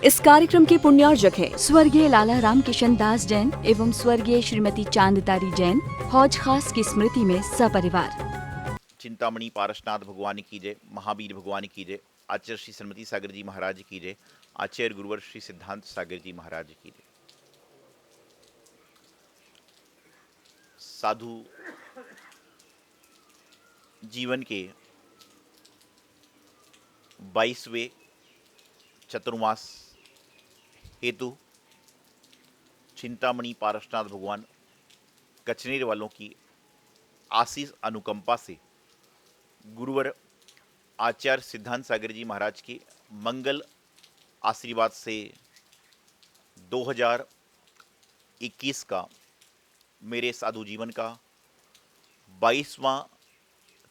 इस कार्यक्रम के पुण्यार्जक है स्वर्गीय लाला राम किशन दास जैन एवं स्वर्गीय श्रीमती चांदतारी जैन, हौज खास की स्मृति में सपरिवार। चिंतामणि पारसनाथ भगवान की जय, महावीर भगवान की जय, आचार्य श्री श्रीमती सागर जी महाराज की जय, आचार्य गुरुवर श्री सिद्धांत सागर जी महाराज की जय। साधु जीवन के 22वें चतुर्मास हेतु चिंतामणि पारसनाथ भगवान कचनेर वालों की आशीष अनुकंपा से गुरुवर आचार्य सिद्धांत सागर जी महाराज के मंगल आशीर्वाद से 2021 का मेरे साधु जीवन का 22वां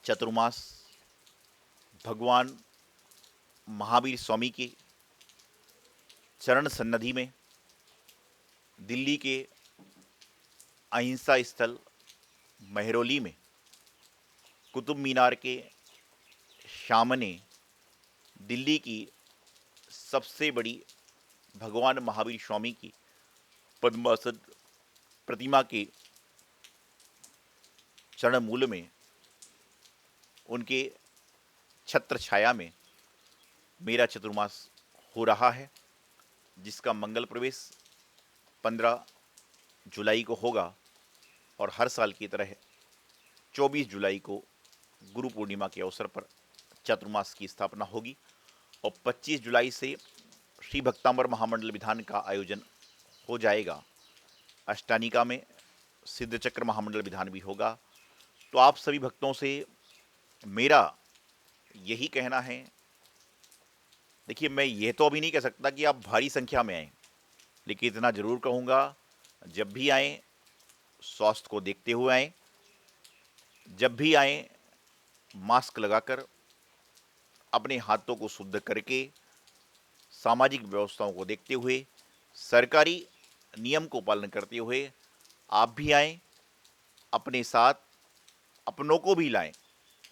चतुर्मास भगवान महावीर स्वामी के चरण सन्निधि में दिल्ली के अहिंसा स्थल मेहरौली में कुतुब मीनार के सामने दिल्ली की सबसे बड़ी भगवान महावीर स्वामी की पद्मासन प्रतिमा के चरण मूल में उनके छत्र छाया में मेरा चतुर्मास हो रहा है, जिसका मंगल प्रवेश 15 जुलाई को होगा और हर साल की तरह 24 जुलाई को गुरु पूर्णिमा के अवसर पर चतुर्मास की स्थापना होगी और 25 जुलाई से श्री भक्तांबर महामंडल विधान का आयोजन हो जाएगा। अष्टानिका में सिद्ध चक्र महामंडल विधान भी होगा। तो आप सभी भक्तों से मेरा यही कहना है, देखिए मैं ये तो अभी नहीं कह सकता कि आप भारी संख्या में आएँ, लेकिन इतना ज़रूर कहूँगा जब भी आएँ स्वास्थ्य को देखते हुए आएँ, जब भी आएँ मास्क लगाकर अपने हाथों को शुद्ध करके सामाजिक व्यवस्थाओं को देखते हुए सरकारी नियम को पालन करते हुए आप भी आएँ, अपने साथ अपनों को भी लाएं,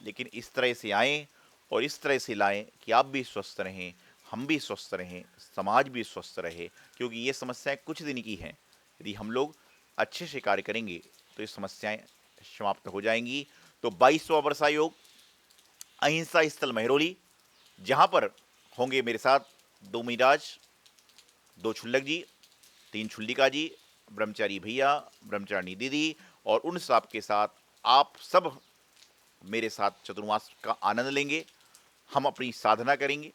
लेकिन इस तरह से आएँ और इस तरह से लाएं कि आप भी स्वस्थ रहें, हम भी स्वस्थ रहें, समाज भी स्वस्थ रहे, क्योंकि ये समस्याएं कुछ दिन की हैं। यदि हम लोग अच्छे से कार्य करेंगे तो ये समस्याएं समाप्त हो जाएंगी। तो 22वां वर्षा योग अहिंसा स्थल मेहरौली, जहाँ पर होंगे मेरे साथ 2 मिराज, 2 छुल्लक जी, 3 छुल्लिका जी, ब्रह्मचारी भैया, ब्रह्मचारिणी दीदी और उन सब के साथ आप सब मेरे साथ चतुर्मास का आनंद लेंगे। हम अपनी साधना करेंगे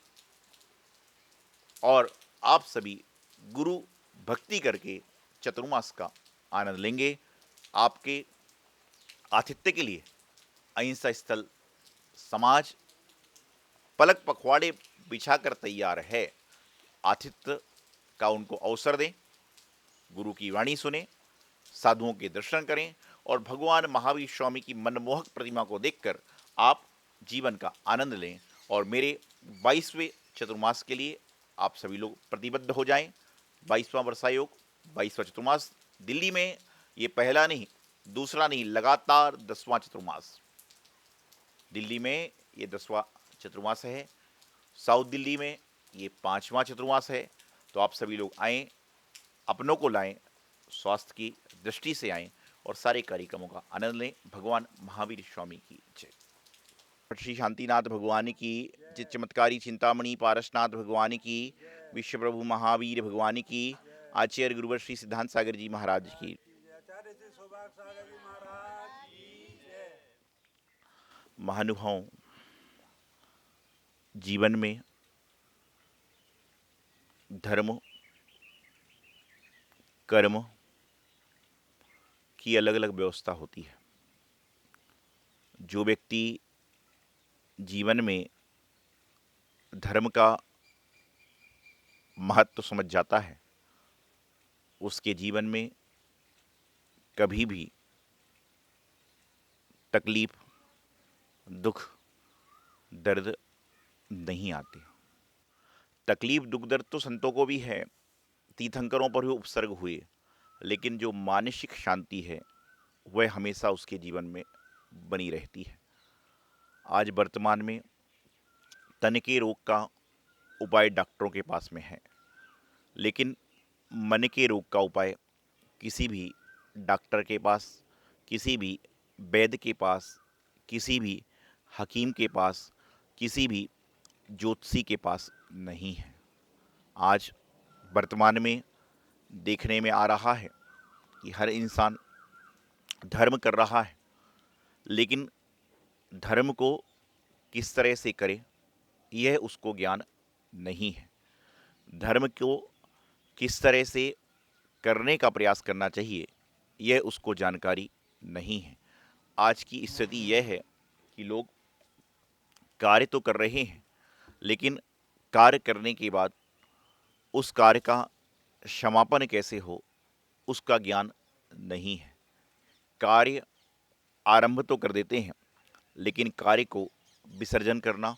और आप सभी गुरु भक्ति करके चतुर्मास का आनंद लेंगे। आपके आतिथ्य के लिए अहिंसा स्थल समाज पलक पखवाड़े बिछाकर तैयार है। आतिथ्य का उनको अवसर दें, गुरु की वाणी सुने, साधुओं के दर्शन करें और भगवान महावीर स्वामी की मनमोहक प्रतिमा को देखकर आप जीवन का आनंद लें। और मेरे 22वें चतुर्मास के लिए आप सभी लोग प्रतिबद्ध हो जाएं। 22वां वर्षा योग 22वां चतुर्मास दिल्ली में, ये पहला नहीं दूसरा नहीं, लगातार 10वां चतुर्मास दिल्ली में, ये 10वां चतुर्मास है। साउथ दिल्ली में ये 5वां चतुर्मास है। तो आप सभी लोग आएँ, अपनों को लाएं, स्वास्थ्य की दृष्टि से आएँ और सारे कार्यक्रमों का आनंद लें। भगवान महावीर स्वामी की जय। श्री शांतिनाथ भगवान की, चित चमत्कारी चिंतामणि पारसनाथ भगवान की, विश्व प्रभु महावीर भगवान की, आचार्य गुरुवर श्री सिद्धांत सागर जी महाराज की। महानुभाव जीवन में धर्म कर्म की अलग अलग व्यवस्था होती है। जो व्यक्ति जीवन में धर्म का महत्व समझ जाता है, उसके जीवन में कभी भी तकलीफ, दुख, दर्द नहीं आते। तकलीफ, दुख, दर्द तो संतों को भी है, तीर्थंकरों पर भी उपसर्ग हुए, लेकिन जो मानसिक शांति है वह हमेशा उसके जीवन में बनी रहती है। आज वर्तमान में तन के रोग का उपाय डॉक्टरों के पास में है, लेकिन मन के रोग का उपाय किसी भी डॉक्टर के पास, किसी भी वैद्य के पास, किसी भी हकीम के पास, किसी भी ज्योतिषी के पास नहीं है। आज वर्तमान में देखने में आ रहा है कि हर इंसान धर्म कर रहा है, लेकिन धर्म को किस तरह से करे यह उसको ज्ञान नहीं है। धर्म को किस तरह से करने का प्रयास करना चाहिए यह उसको जानकारी नहीं है। आज की स्थिति यह है कि लोग कार्य तो कर रहे हैं, लेकिन कार्य करने के बाद उस कार्य का समापन कैसे हो उसका ज्ञान नहीं है। कार्य आरंभ तो कर देते हैं, लेकिन कार्य को विसर्जन करना,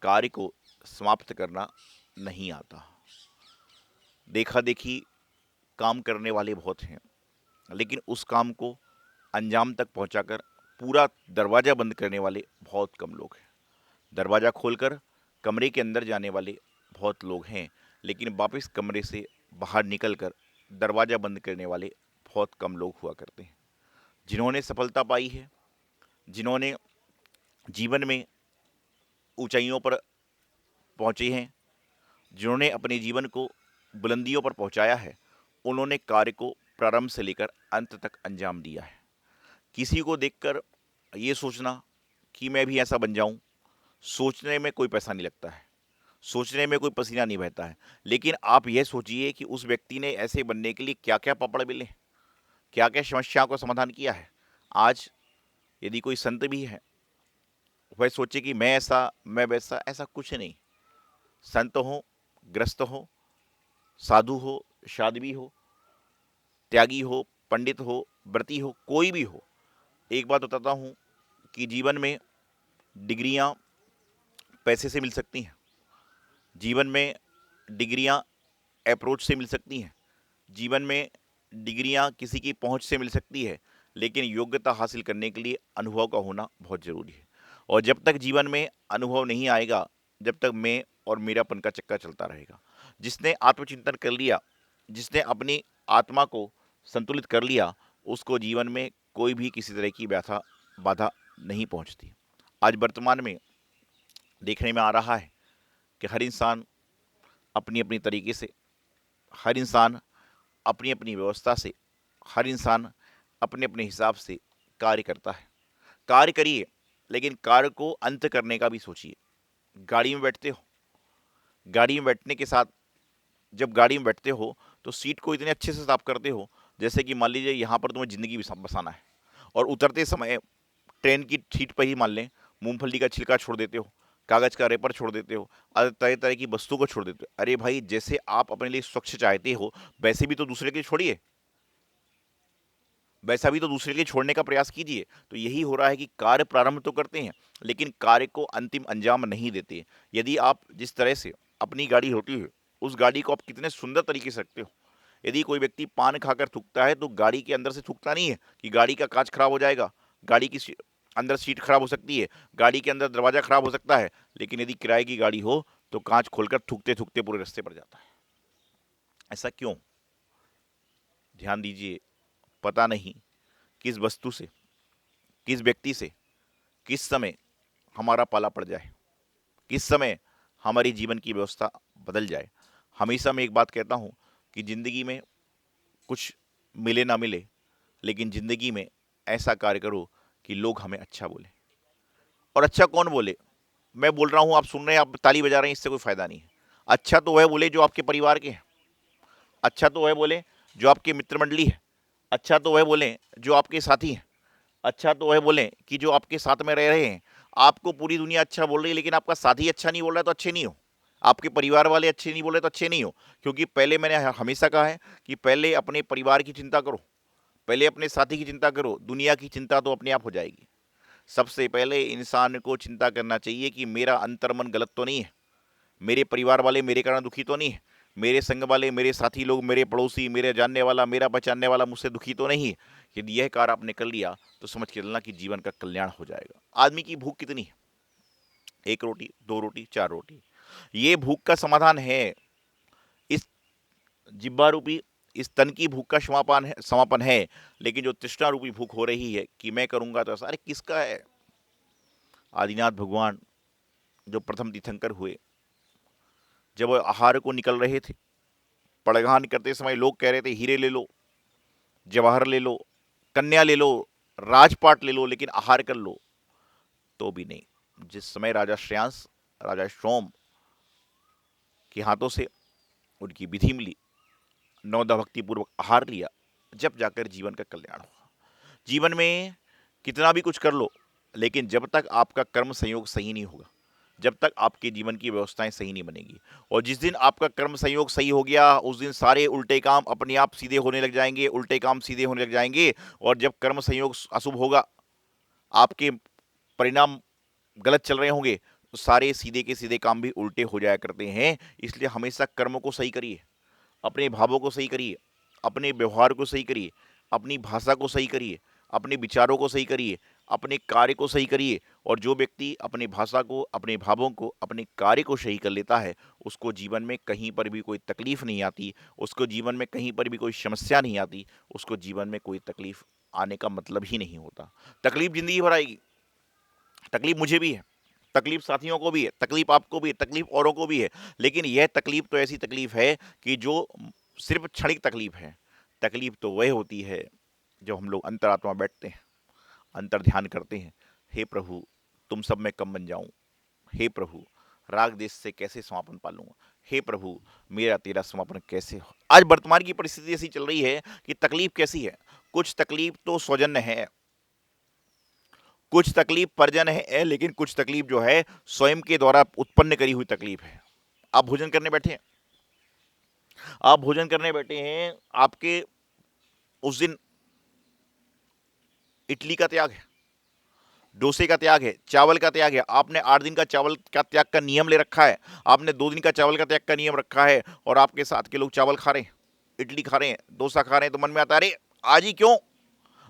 कार्य को समाप्त करना नहीं आता। देखा देखी काम करने वाले बहुत हैं, लेकिन उस काम को अंजाम तक पहुंचाकर पूरा दरवाज़ा बंद करने वाले बहुत कम लोग हैं। दरवाज़ा खोलकर कमरे के अंदर जाने वाले बहुत लोग हैं, लेकिन वापस कमरे से बाहर निकलकर दरवाज़ा बंद करने वाले बहुत कम लोग हुआ करते हैं। जिन्होंने सफलता पाई है, जिन्होंने जीवन में ऊंचाइयों पर पहुंचे हैं, जिन्होंने अपने जीवन को बुलंदियों पर पहुंचाया है, उन्होंने कार्य को प्रारंभ से लेकर अंत तक अंजाम दिया है। किसी को देखकर ये सोचना कि मैं भी ऐसा बन जाऊं, सोचने में कोई पैसा नहीं लगता है, सोचने में कोई पसीना नहीं बहता है। लेकिन आप यह सोचिए कि उस व्यक्ति ने ऐसे बनने के लिए क्या क्या पापड़ बेले, क्या क्या समस्याओं का समाधान किया है। आज यदि कोई संत भी है, वह सोचे कि मैं ऐसा, मैं वैसा, ऐसा कुछ नहीं। संत हो, ग्रस्त हो, साधु हो, साध्वी हो, त्यागी हो, पंडित हो, व्रती हो, कोई भी हो, एक बात बताता हूँ कि जीवन में डिग्रियाँ पैसे से मिल सकती हैं, जीवन में डिग्रियाँ अप्रोच से मिल सकती हैं, जीवन में डिग्रियाँ किसी की पहुंच से मिल सकती है, लेकिन योग्यता हासिल करने के लिए अनुभव का होना बहुत ज़रूरी है। और जब तक जीवन में अनुभव नहीं आएगा, जब तक मैं और मेरापन का चक्कर चलता रहेगा। जिसने आत्मचिंतन कर लिया, जिसने अपनी आत्मा को संतुलित कर लिया, उसको जीवन में कोई भी किसी तरह की व्यथा बाधा नहीं पहुंचती। आज वर्तमान में देखने में आ रहा है कि हर इंसान अपनी अपनी तरीके से, हर इंसान अपनी अपनी व्यवस्था से, हर इंसान अपने अपने हिसाब से कार्य करता है। कार्य करिए, लेकिन कार्य को अंत करने का भी सोचिए। गाड़ी में बैठते हो, गाड़ी में बैठने के साथ जब गाड़ी में बैठते हो तो सीट को इतने अच्छे से साफ करते हो, जैसे कि मान लीजिए यहाँ पर तुम्हें ज़िंदगी बसाना है, और उतरते समय ट्रेन की सीट पर ही मान लें मूंगफली का छिलका छोड़ देते हो, कागज़ का रेपर छोड़ देते हो, तरह तरह की वस्तु को छोड़ देते हो। अरे भाई, जैसे आप अपने लिए स्वच्छ चाहते हो, वैसे भी तो दूसरे के लिए छोड़िए, वैसा भी तो दूसरे के लिए छोड़ने का प्रयास कीजिए। तो यही हो रहा है कि कार्य प्रारंभ तो करते हैं, लेकिन कार्य को अंतिम अंजाम नहीं देते। यदि आप जिस तरह से अपनी गाड़ी होती है, उस गाड़ी को आप कितने सुंदर तरीके से रखते हो। यदि कोई व्यक्ति पान खाकर थूकता है तो गाड़ी के अंदर से थूकता नहीं है कि गाड़ी का कांच खराब हो जाएगा, गाड़ी की अंदर सीट खराब हो सकती है, गाड़ी के अंदर दरवाजा खराब हो सकता है। लेकिन यदि किराए की गाड़ी हो तो कांच खोलकर थूकते थूकते पूरे रास्ते पर जाता है। ऐसा क्यों? ध्यान दीजिए। पता नहीं किस वस्तु से, किस व्यक्ति से, किस समय हमारा पाला पड़ जाए, किस समय हमारी जीवन की व्यवस्था बदल जाए। हमेशा मैं एक बात कहता हूँ कि ज़िंदगी में कुछ मिले ना मिले, लेकिन ज़िंदगी में ऐसा कार्य करो कि लोग हमें अच्छा बोले। और अच्छा कौन बोले? मैं बोल रहा हूँ, आप सुन रहे हैं, आप ताली बजा रहे हैं, इससे कोई फ़ायदा नहीं है। अच्छा तो वह बोले जो आपके परिवार के हैं, अच्छा तो वह बोले जो आपके मित्र मंडली है, अच्छा तो वह बोले जो आपके साथी हैं, अच्छा तो वह बोले कि जो आपके साथ में रह रहे हैं। आपको पूरी दुनिया अच्छा बोल रही है, लेकिन आपका साथी अच्छा नहीं बोल रहा है तो अच्छे नहीं हो, आपके परिवार वाले अच्छे नहीं बोल रहे तो अच्छे नहीं हो। क्योंकि पहले मैंने हमेशा कहा है कि पहले अपने परिवार की चिंता करो, पहले अपने साथी की चिंता करो, दुनिया की चिंता तो अपने आप हो जाएगी। सबसे पहले इंसान को चिंता करना चाहिए कि मेरा अंतर्मन गलत तो नहीं है, मेरे परिवार वाले मेरे कारण दुखी तो नहीं है, मेरे संग वाले, मेरे साथी लोग, मेरे पड़ोसी, मेरे जानने वाला, मेरा पहचानने वाला मुझसे दुखी तो नहीं है। यदि यह कार्य आपने कर लिया तो समझ के चलना कि जीवन का कल्याण हो जाएगा। आदमी की भूख कितनी है? 1 रोटी, 2 रोटी, 4 रोटी। ये भूख का समाधान है। इस जिह्वा रूपी इस तन की भूख का समापन है, लेकिन जो तृष्णा रूपी भूख हो रही है कि मैं करूंगा तो ऐसा, अरे किसका है? आदिनाथ भगवान जो प्रथम तीर्थंकर हुए, जब वो आहार को निकल रहे थे, पड़गान करते समय लोग कह रहे थे हीरे ले लो, जवाहर ले लो, कन्या ले लो, राजपाट ले लो, लेकिन आहार कर लो, तो भी नहीं। जिस समय राजा श्रेयांस, राजा सोम के हाथों से उनकी विधि मिली, नवदा भक्ति पूर्वक आहार लिया, जब जाकर जीवन का कल्याण हुआ। जीवन में कितना भी कुछ कर लो, लेकिन जब तक आपका कर्म संयोग सही नहीं होगा, जब तक आपके जीवन की व्यवस्थाएं सही नहीं बनेगी, और जिस दिन आपका कर्म संयोग सही हो गया, उस दिन सारे उल्टे काम अपने आप सीधे होने लग जाएंगे, उल्टे काम सीधे होने लग जाएंगे। और जब कर्म संयोग अशुभ होगा, आपके परिणाम गलत चल रहे होंगे, तो सारे सीधे के सीधे काम भी उल्टे हो जाया करते हैं। इसलिए हमेशा कर्म को सही करिए, अपने भावों को सही करिए, अपने व्यवहार को सही करिए, अपनी भाषा को सही करिए, अपने विचारों को सही करिए, अपने कार्य को सही करिए। और जो व्यक्ति अपनी भाषा को, अपने भावों को, अपने कार्य को सही कर लेता है, उसको जीवन में कहीं पर भी कोई तकलीफ नहीं आती, उसको जीवन में कहीं पर भी कोई समस्या नहीं आती, उसको जीवन में कोई तकलीफ आने का मतलब ही नहीं होता। तकलीफ जिंदगी भर आएगी, तकलीफ मुझे भी है, तकलीफ साथियों को भी है, तकलीफ आपको भी है, तकलीफ औरों को भी है, लेकिन यह तकलीफ तो ऐसी तकलीफ है कि जो सिर्फ क्षणिक तकलीफ है। तकलीफ तो वह होती है जब हम लोग अंतरात्मा बैठते हैं, अंतर ध्यान करते हैं, हे प्रभु तुम सब में कम बन जाऊं, हे प्रभु राग देश से कैसे समापन पालूंगा, हे प्रभु मेरा तेरा समापन कैसे हो। आज वर्तमान की परिस्थिति ऐसी चल रही है कि तकलीफ कैसी है, कुछ तकलीफ तो स्वजन्य है, कुछ तकलीफ परिजन है, लेकिन कुछ तकलीफ जो है स्वयं के द्वारा उत्पन्न करी हुई तकलीफ है। आप भोजन करने बैठे हैं, आप भोजन करने बैठे हैं, आपके उस दिन इडली का त्याग है, डोसे का त्याग है, चावल का त्याग है, आपने 8 दिन का चावल का त्याग का नियम ले रखा है, आपने 2 दिन का चावल का त्याग का नियम रखा है, और आपके साथ के लोग चावल खा रहे हैं, इडली खा रहे हैं, डोसा खा रहे हैं, तो मन में आता है अरे आज ही क्यों,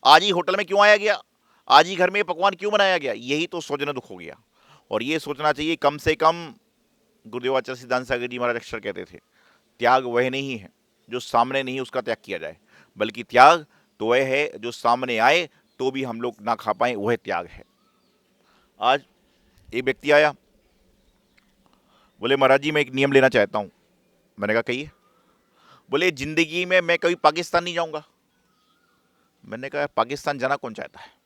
आज ही होटल में क्यों आया गया, आज ही घर में पकवान क्यों बनाया गया। यही तो स्वजन दुख हो गया। और ये सोचना चाहिए कम से कम, गुरुदेवाचार्य सिद्धांत सागर जी महाराज अक्सर कहते थे, त्याग वह नहीं है जो सामने नहीं उसका त्याग किया जाए, बल्कि त्याग तो वह है जो सामने आए तो भी हम लोग ना खा पाए, वह त्याग है। आज एक व्यक्ति आया, बोले महाराज जी मैं एक नियम लेना चाहता हूँ। मैंने कहा कहिए। बोले जिंदगी में मैं कभी पाकिस्तान नहीं जाऊँगा। मैंने कहा पाकिस्तान जाना कौन चाहता है।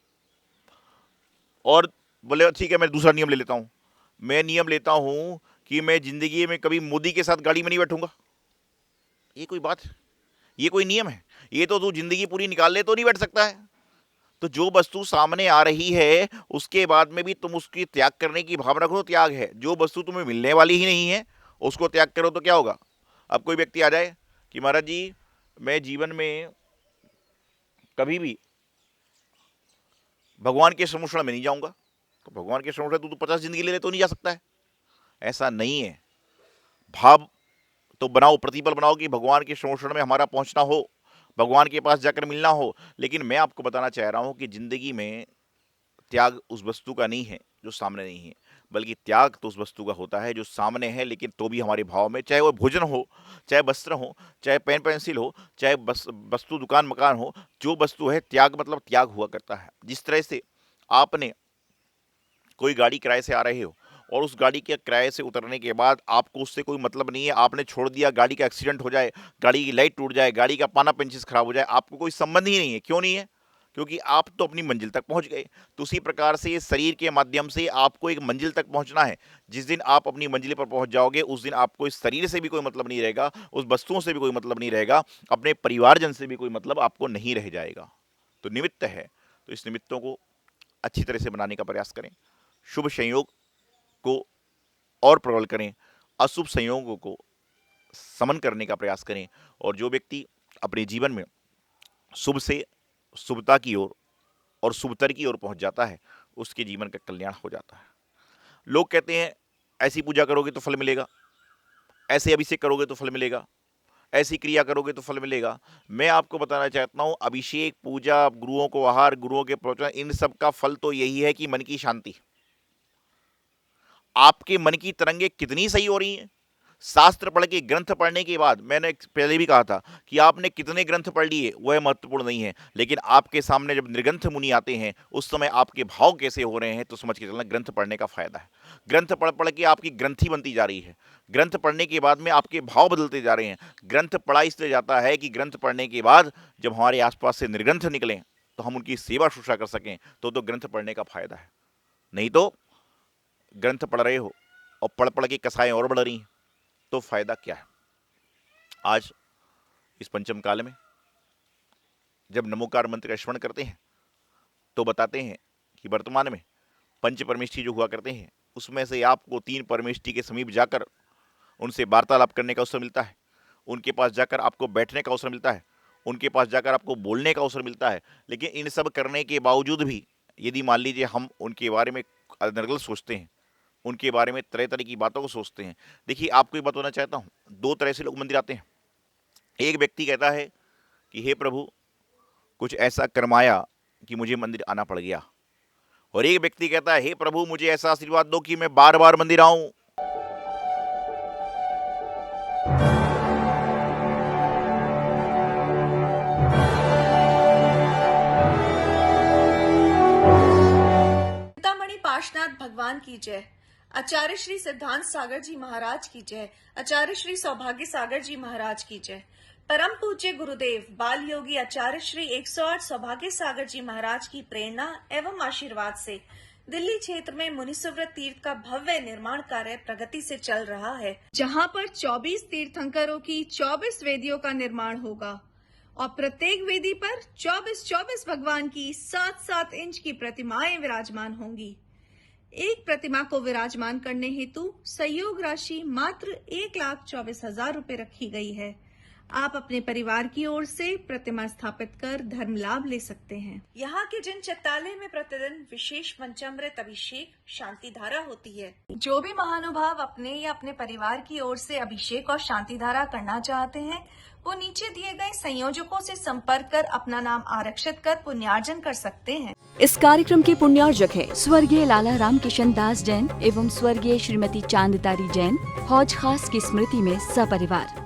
और बोले ठीक है मैं दूसरा नियम ले लेता हूँ, मैं नियम लेता हूँ कि मैं जिंदगी में कभी मोदी के साथ गाड़ी में नहीं बैठूंगा। ये कोई बात है, ये कोई नियम है? ये तो तू जिंदगी पूरी निकाल ले तो नहीं बैठ सकता है। तो जो वस्तु सामने आ रही है उसके बाद में भी तुम उसकी त्याग करने की भावना रखो, त्याग है। जो वस्तु तुम्हें मिलने वाली ही नहीं है उसको त्याग करो तो क्या होगा। अब कोई व्यक्ति आ जाए कि महाराज जी मैं जीवन में कभी भी भगवान के सम्मुखण में नहीं जाऊंगा। तो भगवान के सम्मुखण तू तो 50 जिंदगी ले ले तो नहीं जा सकता है। ऐसा नहीं है। भाव तो बनाओ, प्रतिबल बनाओ कि भगवान के सम्मुखण में हमारा पहुंचना हो, भगवान के पास जाकर मिलना हो। लेकिन मैं आपको बताना चाह रहा हूं कि जिंदगी में त्याग उस वस्तु का नहीं है जो सामने नहीं है, बल्कि त्याग तो उस वस्तु का होता है जो सामने है, लेकिन तो भी हमारे भाव में, चाहे वो भोजन हो, चाहे वस्त्र हो, चाहे पेन पेंसिल हो, चाहे वस्तु दुकान मकान हो, जो वस्तु है त्याग मतलब त्याग हुआ करता है। जिस तरह से आपने कोई गाड़ी किराए से आ रहे हो और उस गाड़ी के किराए से उतरने के बाद आपको उससे कोई मतलब नहीं है, आपने छोड़ दिया, गाड़ी का एक्सीडेंट हो जाए, गाड़ी की लाइट टूट जाए, गाड़ी का पाना पेंचिस खराब हो जाए, आपको कोई संबंध ही नहीं है। क्यों नहीं है? क्योंकि आप तो अपनी मंजिल तक पहुंच गए। तो उसी प्रकार से इस शरीर के माध्यम से आपको एक मंजिल तक पहुंचना है। जिस दिन आप अपनी मंजिल पर पहुंच जाओगे उस दिन आपको इस शरीर से भी कोई मतलब नहीं रहेगा, उस वस्तुओं से भी कोई मतलब नहीं रहेगा, अपने परिवारजन से भी कोई मतलब आपको नहीं रह जाएगा। तो निमित्त है, तो इस निमित्तों को अच्छी तरह से बनाने का प्रयास करें, शुभ संयोग को और प्रबल करें, अशुभ संयोगों को समन करने का प्रयास करें। और जो व्यक्ति अपने जीवन में शुभ से शुभता की ओर और शुभतर की ओर पहुंच जाता है उसके जीवन का कल्याण हो जाता है। लोग कहते हैं ऐसी पूजा करोगे तो फल मिलेगा, ऐसे अभिषेक करोगे तो फल मिलेगा, ऐसी क्रिया करोगे तो फल मिलेगा। मैं आपको बताना चाहता हूं अभिषेक, पूजा, गुरुओं को आहार, गुरुओं के प्रवचन, इन सब का फल तो यही है कि मन की शांति। आपके मन की तरंगे कितनी सही हो रही हैं, शास्त्र पढ़ के, ग्रंथ पढ़ने के बाद, मैंने पहले भी कहा था कि आपने कितने ग्रंथ पढ़ लिए वह महत्वपूर्ण नहीं है, लेकिन आपके सामने जब निर्ग्रंथ मुनि आते हैं उस समय आपके भाव कैसे हो रहे हैं तो समझ के चलना ग्रंथ पढ़ने का फायदा है। ग्रंथ पढ़ पढ़ के आपकी ग्रंथि बनती जा रही है, ग्रंथ पढ़ने के बाद में आपके भाव बदलते जा रहे हैं। ग्रंथ पढ़ा इसलिए जाता है कि ग्रंथ पढ़ने के बाद जब हमारे आसपास से निर्ग्रंथ निकलें तो हम उनकी सेवा शुश्रूषा कर सकें, तो ग्रंथ पढ़ने का फायदा है। नहीं तो ग्रंथ पढ़ रहे हो और पढ़ पढ़ के कसाएं और बढ़ रही हैं तो फायदा क्या है। आज इस पंचम काल में जब नमोकार मंत्र का श्रवण करते हैं तो बताते हैं कि वर्तमान में पंच परमेष्ठी जो हुआ करते हैं उसमें से आपको 3 परमेष्ठी के समीप जाकर उनसे वार्तालाप करने का अवसर मिलता है, उनके पास जाकर आपको बैठने का अवसर मिलता है, उनके पास जाकर आपको बोलने का अवसर मिलता है। लेकिन इन सब करने के बावजूद भी यदि मान लीजिए हम उनके बारे में अनर्गल सोचते हैं, उनके बारे में तरह तरह की बातों को सोचते हैं। देखिए आपको एक बात बताना चाहता हूँ, 2 तरह से लोग मंदिर आते हैं। एक व्यक्ति कहता है कि हे प्रभु कुछ ऐसा कर्माया कि मुझे मंदिर आना पड़ गया, और एक व्यक्ति कहता है हे प्रभु मुझे ऐसा आशीर्वाद दो कि मैं बार बार मंदिर आऊं। चिंतामणि पार्श्वनाथ भगवान की जय। आचार्य श्री सिद्धांत सागर जी महाराज की जय। आचार्य श्री सौभाग्य सागर जी महाराज की जय। परम पूज्य गुरुदेव बाल योगी आचार्य श्री 108 सौभाग्य सागर जी महाराज की प्रेरणा एवं आशीर्वाद से दिल्ली क्षेत्र में मुनिसुव्रत तीर्थ का भव्य निर्माण कार्य प्रगति से चल रहा है, जहां पर 24 तीर्थंकरों की 24 वेदियों का निर्माण होगा और प्रत्येक वेदी पर 24 भगवान की 7-7 इंच की प्रतिमाएं विराजमान होंगी। एक प्रतिमा को विराजमान करने हेतु सहयोग राशि मात्र 1,24,000 रुपए रखी गई है। आप अपने परिवार की ओर से प्रतिमा स्थापित कर धर्म लाभ ले सकते हैं। यहाँ के जिन चित्तालय में प्रतिदिन विशेष पंचामृत अभिषेक शांति धारा होती है। जो भी महानुभाव अपने या अपने परिवार की ओर से अभिषेक और शांति धारा करना चाहते हैं वो नीचे दिए गए संयोजकों से संपर्क कर अपना नाम आरक्षित कर पुण्यार्जन कर सकते हैं। इस कार्यक्रम के पुण्यार्जक है स्वर्गीय लाला रामकिशन दास जैन एवं स्वर्गीय श्रीमती चांदतारी जैन, हौज खास की स्मृति में सपरिवार।